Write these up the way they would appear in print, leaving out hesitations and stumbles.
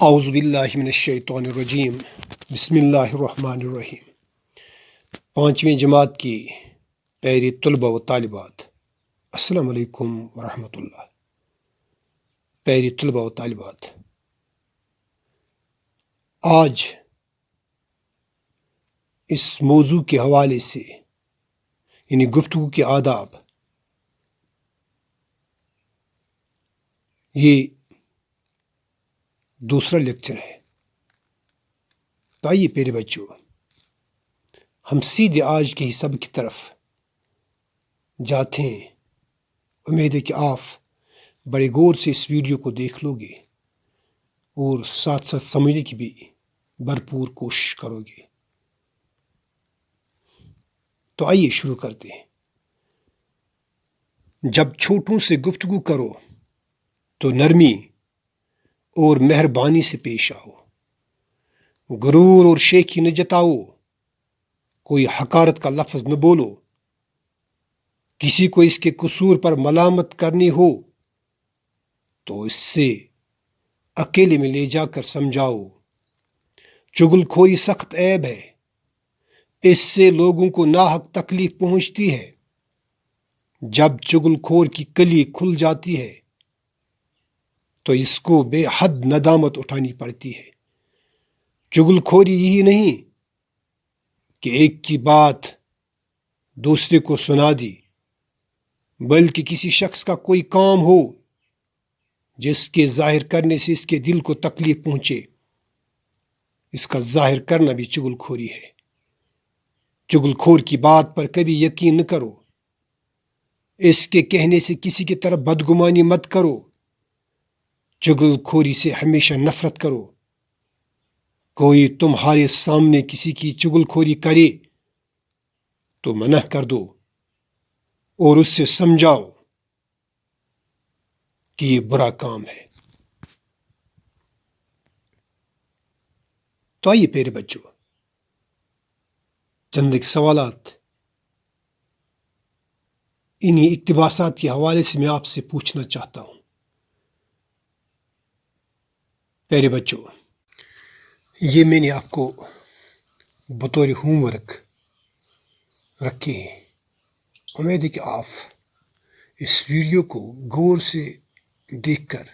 اعوذ باللہ من الشیطان الرجیم بسم اللہ الرحمن الرحیم۔ پانچویں جماعت کی پیاری طلبہ و طالبات، السلام علیکم ورحمۃ اللہ۔ پیاری طلبہ و طالبات، آج اس موضوع کے حوالے سے یعنی گفتگو کے آداب، یہ دوسرا لیکچر ہے۔ تو آئیے پیارے بچوں، ہم سیدھے آج کے ہی سبق کی طرف جاتے ہیں۔ امید ہے کہ آپ بڑے غور سے اس ویڈیو کو دیکھ لو گے اور ساتھ ساتھ سمجھنے کی بھی بھرپور کوشش کرو گے۔ تو آئیے شروع کرتے ہیں۔ جب چھوٹوں سے گفتگو کرو تو نرمی اور مہربانی سے پیش آؤ، غرور اور شیخی نہ جتاؤ، کوئی حقارت کا لفظ نہ بولو، کسی کو اس کے قصور پر ملامت کرنی ہو تو اس سے اکیلے میں لے جا کر سمجھاؤ۔ چغل خوری سخت عیب ہے، اس سے لوگوں کو ناحق تکلیف پہنچتی ہے۔ جب چغل خور کی کلی کھل جاتی ہے تو اس کو بے حد ندامت اٹھانی پڑتی ہے۔ چغل خوری یہی نہیں کہ ایک کی بات دوسرے کو سنا دی، بلکہ کسی شخص کا کوئی کام ہو جس کے ظاہر کرنے سے اس کے دل کو تکلیف پہنچے، اس کا ظاہر کرنا بھی چغل خوری ہے۔ چغل خور کی بات پر کبھی یقین نہ کرو، اس کے کہنے سے کسی کی طرف بدگمانی مت کرو۔ چغل خوری سے ہمیشہ نفرت کرو۔ کوئی تمہارے سامنے کسی کی چغل خوری کرے تو منع کر دو اور اس سے سمجھاؤ کہ یہ برا کام ہے۔ تو آئیے پیارے بچوں، چند ایک سوالات انہی اقتباسات کے حوالے سے میں آپ سے پوچھنا چاہتا ہوں۔ پیارے بچوں، یہ میں نے آپ کو بطور ہوم ورک رکھے ہیں۔ امید ہے کہ آپ اس ویڈیو کو غور سے دیکھ کر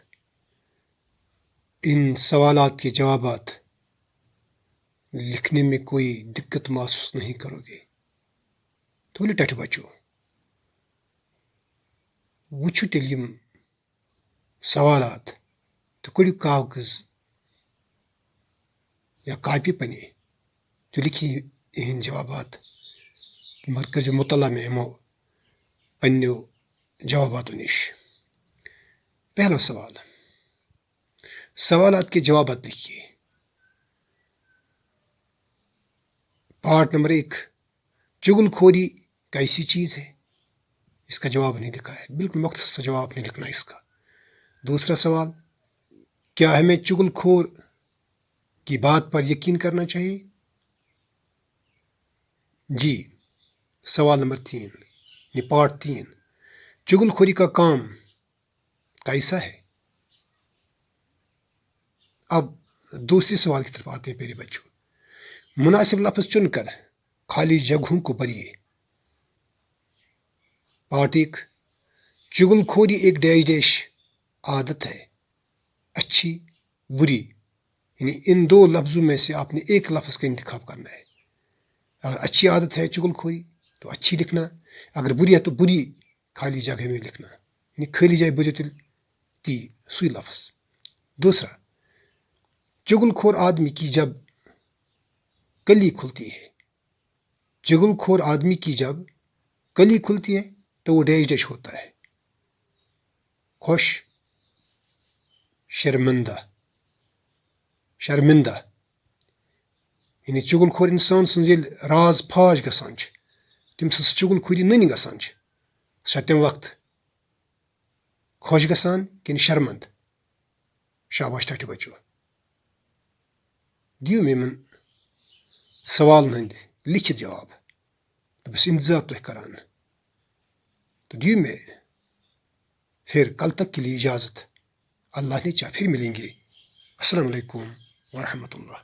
ان سوالات کے جوابات لکھنے میں کوئی دقت محسوس نہیں کرو گے۔ تو ولے ٹٹھ بچو، وچھو تیل یم سوالات تو کڑیو کاغذ یا کاپی پنے تو لکھی ان جوابات مرکز مطالعہ میں ہمو پنیو جواباتو نش۔ پہلا سوال، سوالات کے جوابات لکھیے۔ پارٹ نمبر 1، چغل خوری کیسی چیز ہے؟ اس کا جواب نہیں لکھا ہے، بالکل مختصر جواب نہیں لکھنا اس کا۔ دوسرا سوال، کیا ہمیں چغل خور کی بات پر یقین کرنا چاہیے؟ جی۔ سوال نمبر 3 یعنی پارٹ 3، چغل خوری کا کام کیسا ہے؟ اب دوسرے سوال کی طرف آتے ہیں پیارے بچوں۔ مناسب لفظ چن کر خالی جگہوں کو بھریے۔ پارٹ 1، چغل خوری ایک ڈیش ڈیش عادت ہے، اچھی بری، یعنی ان دو لفظوں میں سے آپ نے ایک لفظ کا انتخاب کرنا ہے۔ اگر اچھی عادت ہے چغل خوری تو اچھی لکھنا، اگر بری ہے تو بری خالی جگہ میں لکھنا، یعنی خالی جائے بری تل تی سوئی لفظ۔ دوسرا، چغل خور آدمی کی جب کلی کھلتی ہے، چغل خور آدمی کی جب کلی کھلتی ہے تو وہ ڈیش ڈیش ہوتا ہے، خوش، شرمندہ، شرمندہ، یعنی چغل خور انسان سن ییٚلہِ راز پھاش گژھان چھِ تٔمۍ سٕنٛز چغل خوری نٔنۍ گژھان چھِ، سۄ تمہِ وقتہٕ خوش گژھان کِنہٕ شرمند؟ شاباش ٹاٹہِ بچو، دیو مےٚ یِمن سوالن ہٕنٛدۍ لکھِتھ جواب، بہٕ چھُس انتظار تۄہہِ کران۔ تو دیو میں پھر کل تک کے لیے اجازت، اللہ نے چاہا پھر ملیں گے السلام علیکم ورحمۃ اللہ.